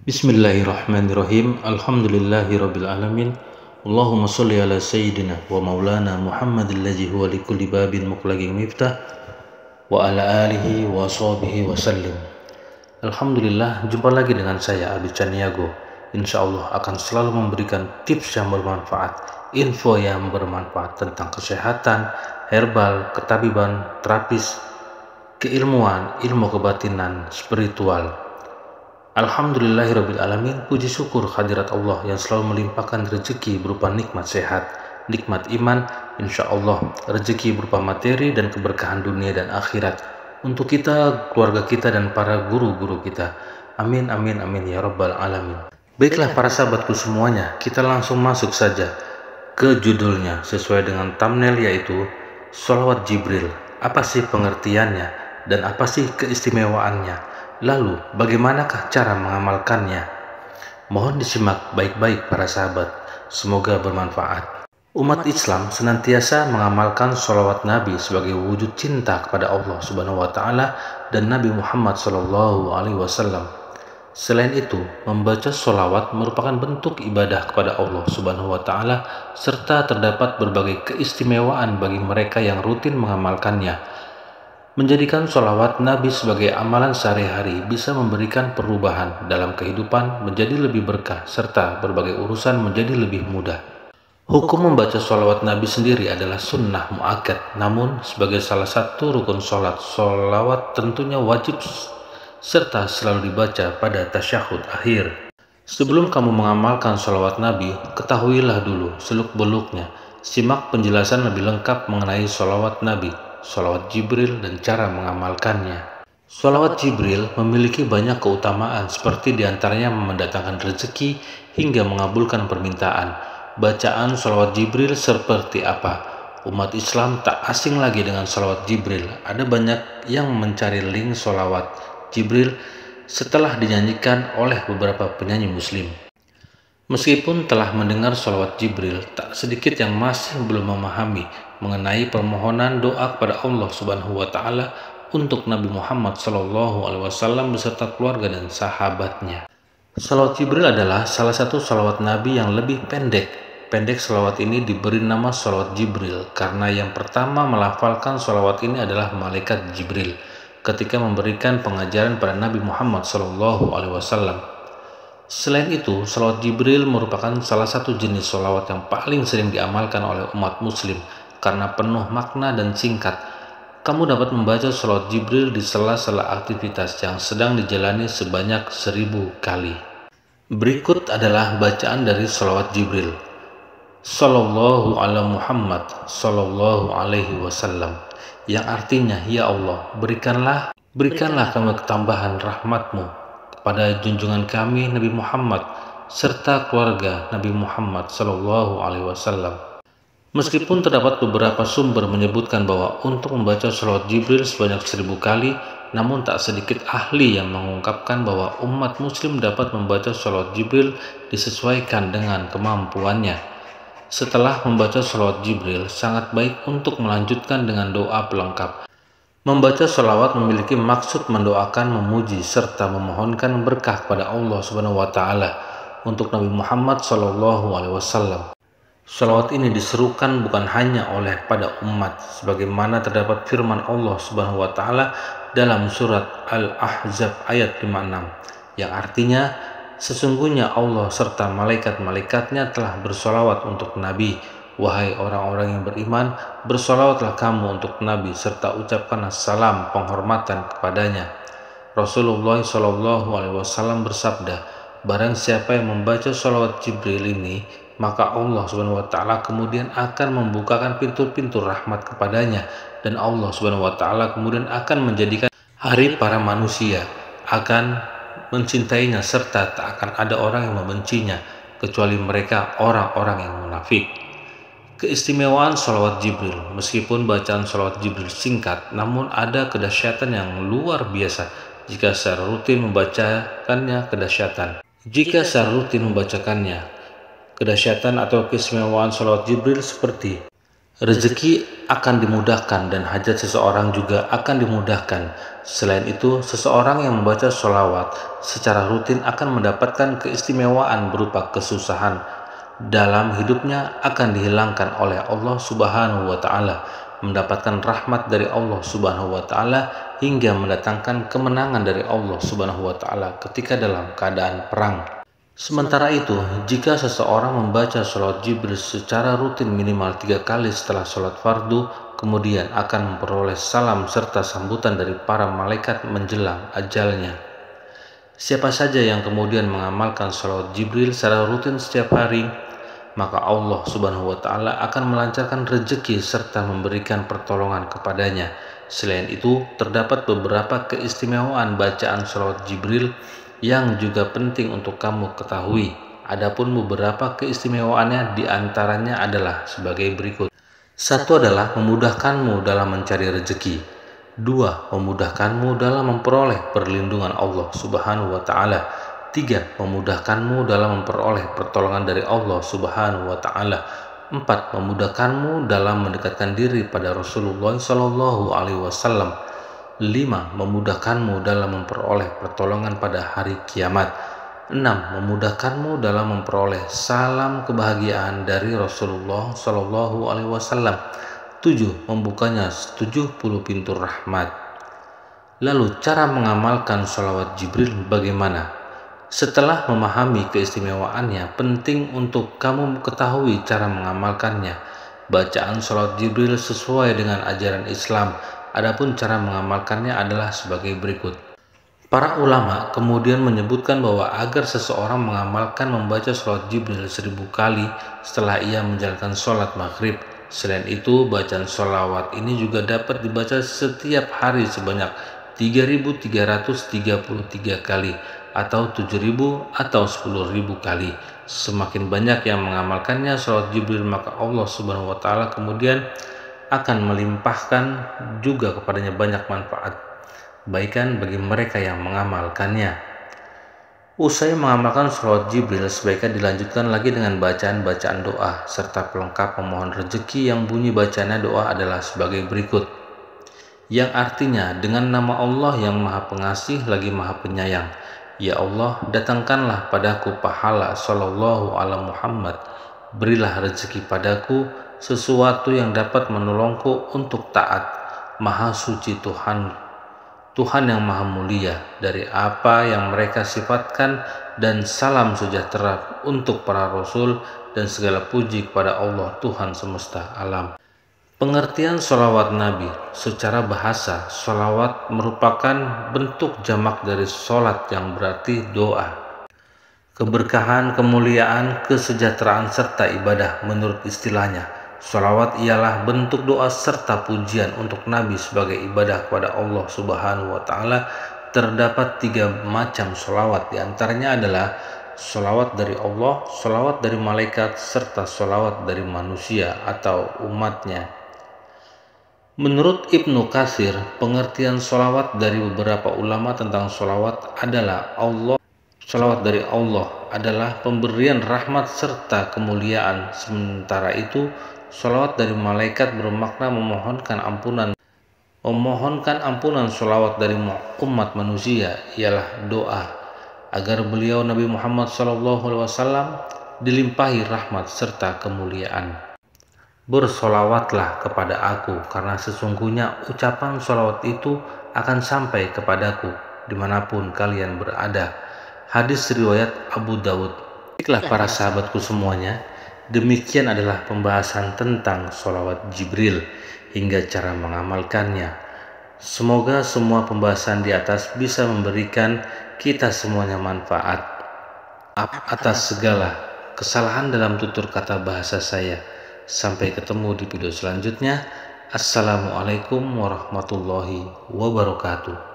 Bismillahirrahmanirrahim. Alhamdulillahirabbil alamin. Allahumma sholli ala sayyidina wa maulana Muhammadil ladzi huwa likulli babin muqlaqin miftah wa ala alihi wa sahbihi wa sallim. Alhamdulillah, jumpa lagi dengan saya Abi Caniago. Insyaallah akan selalu memberikan tips yang bermanfaat, info yang bermanfaat tentang kesehatan, herbal, ketabiban, terapis, keilmuan, ilmu kebatinan, spiritual. Alhamdulillahirabbil alamin. Puji syukur hadirat Allah yang selalu melimpahkan rezeki berupa nikmat sehat, nikmat iman, insya Allah rezeki berupa materi dan keberkahan dunia dan akhirat untuk kita, keluarga kita, dan para guru-guru kita. Amin amin amin ya rabbal alamin. Baiklah para sahabatku semuanya, kita langsung masuk saja ke judulnya sesuai dengan thumbnail, yaitu Sholawat Jibril. Apa sih pengertiannya dan apa sih keistimewaannya? Lalu, bagaimanakah cara mengamalkannya? Mohon disimak baik-baik para sahabat, semoga bermanfaat. Umat Islam senantiasa mengamalkan sholawat Nabi sebagai wujud cinta kepada Allah Subhanahu wa Ta'ala dan Nabi Muhammad SAW. Selain itu, membaca sholawat merupakan bentuk ibadah kepada Allah Subhanahu wa Ta'ala, serta terdapat berbagai keistimewaan bagi mereka yang rutin mengamalkannya. Menjadikan sholawat Nabi sebagai amalan sehari-hari bisa memberikan perubahan dalam kehidupan menjadi lebih berkah, serta berbagai urusan menjadi lebih mudah. Hukum membaca sholawat Nabi sendiri adalah sunnah muakkad, namun sebagai salah satu rukun sholat, sholawat tentunya wajib serta selalu dibaca pada tasyahud akhir. Sebelum kamu mengamalkan sholawat Nabi, ketahuilah dulu seluk-beluknya. Simak penjelasan lebih lengkap mengenai sholawat Nabi, sholawat Jibril, dan cara mengamalkannya. Sholawat Jibril memiliki banyak keutamaan, seperti diantaranya mendatangkan rezeki hingga mengabulkan permintaan. Bacaan sholawat Jibril seperti apa? Umat Islam tak asing lagi dengan sholawat Jibril. Ada banyak yang mencari link sholawat Jibril setelah dinyanyikan oleh beberapa penyanyi muslim. Meskipun telah mendengar sholawat Jibril, tak sedikit yang masih belum memahami mengenai permohonan doa kepada Allah Subhanahu wa Ta'ala untuk Nabi Muhammad SAW beserta keluarga dan sahabatnya. Sholawat Jibril adalah salah satu sholawat Nabi yang lebih pendek. Pendek sholawat ini diberi nama sholawat Jibril karena yang pertama melafalkan sholawat ini adalah malaikat Jibril ketika memberikan pengajaran pada Nabi Muhammad SAW. Selain itu, sholawat Jibril merupakan salah satu jenis sholawat yang paling sering diamalkan oleh umat muslim karena penuh makna dan singkat. Kamu dapat membaca sholawat Jibril di sela-sela aktivitas yang sedang dijalani sebanyak 1000 kali. Berikut adalah bacaan dari sholawat Jibril. Sallallahu ala Muhammad sallallahu alaihi wasallam, yang artinya, ya Allah, berikanlah kami ketambahan rahmatmu pada junjungan kami Nabi Muhammad serta keluarga Nabi Muhammad Sallallahu Alaihi Wasallam. Meskipun terdapat beberapa sumber menyebutkan bahwa untuk membaca sholawat Jibril sebanyak 1000 kali, namun tak sedikit ahli yang mengungkapkan bahwa umat muslim dapat membaca sholawat Jibril disesuaikan dengan kemampuannya. Setelah membaca sholawat Jibril, sangat baik untuk melanjutkan dengan doa pelengkap. Membaca sholawat memiliki maksud mendoakan, memuji, serta memohonkan berkah kepada Allah Subhanahu wa Ta'ala untuk Nabi Muhammad SAW. Sholawat ini diserukan bukan hanya oleh pada umat, sebagaimana terdapat firman Allah Subhanahu wa Ta'ala dalam surat Al-Ahzab ayat 56, yang artinya, sesungguhnya Allah serta malaikat-malaikatnya telah bersholawat untuk Nabi. Wahai orang-orang yang beriman, bersolawatlah kamu untuk Nabi serta ucapkanlah salam penghormatan kepadanya. Rasulullah SAW bersabda, barang siapa yang membaca sholawat Jibril ini, maka Allah SWT kemudian akan membukakan pintu-pintu rahmat kepadanya, dan Allah SWT kemudian akan menjadikan hari para manusia akan mencintainya, serta tak akan ada orang yang membencinya kecuali mereka orang-orang yang munafik. Keistimewaan sholawat Jibril. Meskipun bacaan sholawat Jibril singkat, namun ada kedahsyatan yang luar biasa jika secara rutin membacakannya. Kedahsyatan atau keistimewaan sholawat Jibril seperti Rezeki akan dimudahkan dan hajat seseorang juga akan dimudahkan. Selain itu, seseorang yang membaca sholawat secara rutin akan mendapatkan keistimewaan berupa kesusahan dalam hidupnya akan dihilangkan oleh Allah Subhanahu wa Ta'ala, mendapatkan rahmat dari Allah Subhanahu wa Ta'ala, hingga mendatangkan kemenangan dari Allah Subhanahu wa Ta'ala ketika dalam keadaan perang. Sementara itu, jika seseorang membaca sholat Jibril secara rutin minimal 3 kali setelah sholat fardu, kemudian akan memperoleh salam serta sambutan dari para malaikat menjelang ajalnya. Siapa saja yang kemudian mengamalkan sholat Jibril secara rutin setiap hari, maka Allah Subhanahu wa Ta'ala akan melancarkan rezeki serta memberikan pertolongan kepadanya. Selain itu, terdapat beberapa keistimewaan bacaan sholat Jibril yang juga penting untuk kamu ketahui. Adapun beberapa keistimewaannya diantaranya adalah sebagai berikut. 1 adalah memudahkanmu dalam mencari rezeki. 2. Memudahkanmu dalam memperoleh perlindungan Allah Subhanahu wa Ta'ala. 3. Memudahkanmu dalam memperoleh pertolongan dari Allah Subhanahu wa Ta'ala. 4. Memudahkanmu dalam mendekatkan diri pada Rasulullah Shallallahu Alaihi Wasallam. 5. Memudahkanmu dalam memperoleh pertolongan pada hari kiamat. 6. Memudahkanmu dalam memperoleh salam kebahagiaan dari Rasulullah Shallallahu Alaihi Wasallam. 7. Membukanya 70 pintu rahmat. Lalu cara mengamalkan sholawat Jibril bagaimana? Setelah memahami keistimewaannya, penting untuk kamu ketahui cara mengamalkannya. Bacaan sholawat Jibril sesuai dengan ajaran Islam. Adapun cara mengamalkannya adalah sebagai berikut. Para ulama kemudian menyebutkan bahwa agar seseorang mengamalkan membaca sholawat Jibril 1000 kali setelah ia menjalankan sholat maghrib. Selain itu, bacaan sholawat ini juga dapat dibaca setiap hari sebanyak 3.333 kali atau 7.000 atau 10.000 kali. Semakin banyak yang mengamalkannya sholawat Jibril, maka Allah Subhanahu wa Ta'ala kemudian akan melimpahkan juga kepadanya banyak manfaat kebaikan bagi mereka yang mengamalkannya. Usai mengamalkan sholawat Jibril, sebaiknya dilanjutkan lagi dengan bacaan-bacaan doa serta pelengkap memohon rezeki yang bunyi bacaannya doa adalah sebagai berikut, yang artinya dengan nama Allah yang Maha Pengasih lagi Maha Penyayang. Ya Allah, datangkanlah padaku pahala sallallahu ala Muhammad, berilah rezeki padaku sesuatu yang dapat menolongku untuk taat. Maha suci Tuhan yang maha mulia dari apa yang mereka sifatkan, dan salam sejahtera untuk para rasul dan segala puji kepada Allah Tuhan semesta alam. Pengertian sholawat Nabi secara bahasa, sholawat merupakan bentuk jamak dari sholat yang berarti doa. Keberkahan, kemuliaan, kesejahteraan, serta ibadah menurut istilahnya. Sholawat ialah bentuk doa serta pujian untuk Nabi sebagai ibadah kepada Allah Subhanahu wa Ta'ala. Terdapat 3 macam sholawat, diantaranya adalah sholawat dari Allah, sholawat dari malaikat, serta sholawat dari manusia atau umatnya. Menurut Ibnu Katsir, pengertian sholawat dari beberapa ulama tentang sholawat adalah sholawat dari Allah adalah pemberian rahmat serta kemuliaan. Sementara itu, sholawat dari malaikat bermakna memohonkan ampunan. Sholawat dari umat manusia ialah doa agar beliau Nabi Muhammad SAW dilimpahi rahmat serta kemuliaan. Bersolawatlah kepada aku, karena sesungguhnya ucapan sholawat itu akan sampai kepadaku dimanapun kalian berada. Hadis riwayat Abu Dawud. Baiklah para sahabatku semuanya, demikian adalah pembahasan tentang sholawat Jibril hingga cara mengamalkannya. Semoga semua pembahasan di atas bisa memberikan kita semuanya manfaat. Atas segala kesalahan dalam tutur kata bahasa saya. Sampai ketemu di video selanjutnya. Assalamualaikum warahmatullahi wabarakatuh.